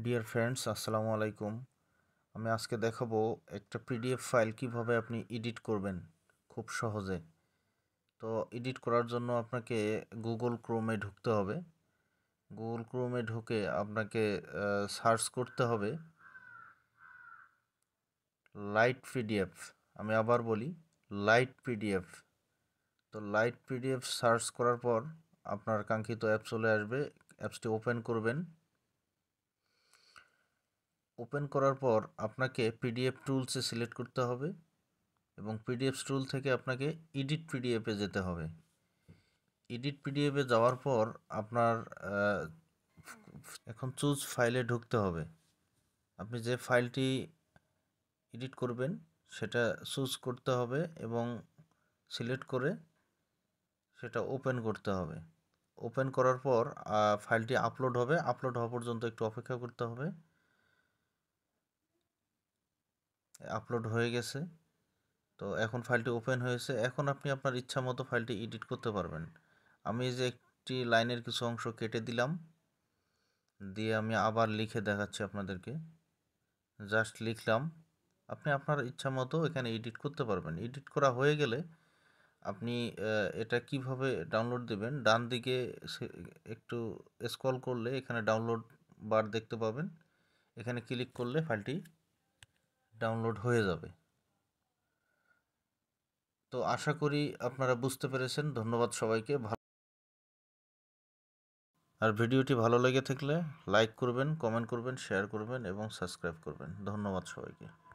Dear friends, আসসালামু আলাইকুম। আমি আজকে দেখাবো একটা পিডিএফ ফাইল কিভাবে আপনি এডিট করবেন খুব সহজে। তো এডিট করার জন্য আপনাকে গুগল ক্রোমে ঢুকতে হবে। গুগল ক্রোমে ঢুকে আপনাকে সার্চ করতে হবে লাইট পিডিএফ। আমি আবার বলি, লাইট পিডিএফ। তো লাইট পিডিএফ সার্চ করার পর আপনার কাঙ্ক্ষিত অ্যাপ চলে আসবে। অ্যাপসটি ওপেন করবেন। ওপেন করার পর আপনাকে পিডিএফ টুলসে সিলেক্ট করতে হবে এবং পিডিএফ টুল থেকে আপনাকে এডিট পিডিএফে যেতে হবে। এডিট পিডিএফে যাওয়ার পর আপনার এখন চুজ ফাইলে ঢুকতে হবে। আপনি যে ফাইলটি এডিট করবেন সেটা চুজ করতে হবে এবং সিলেক্ট করে সেটা ওপেন করতে হবে। ওপেন করার পর ফাইলটি আপলোড হবে। আপলোড হওয়া পর্যন্ত একটু অপেক্ষা করতে হবে। আপলোড হয়ে গেছে। তো এখন ফাইলটি ওপেন হয়েছে। এখন আপনি আপনার ইচ্ছা মতো ফাইলটি এডিট করতে পারবেন। আমি এই যে একটি লাইনের কিছু অংশ কেটে দিলাম, দিয়ে আমি আবার লিখে দেখাচ্ছি আপনাদেরকে। জাস্ট লিখলাম। আপনি আপনার ইচ্ছা মতো এখানে এডিট করতে পারবেন। এডিট করা হয়ে গেলে আপনি এটা কিভাবে ডাউনলোড দেবেন, ডান দিকে একটু স্ক্রল করলে এখানে ডাউনলোড বার দেখতে পাবেন। এখানে ক্লিক করলে ফাইলটি ডাউনলোড হয়ে যাবে। তো আশা করি আপনারা বুঝতে পেরেছেন। ধন্যবাদ সবাইকে। আর ভিডিওটি ভালো লেগে থাকলে লাইক করবেন, কমেন্ট করবেন, শেয়ার করবেন এবং সাবস্ক্রাইব করবেন। ধন্যবাদ সবাইকে।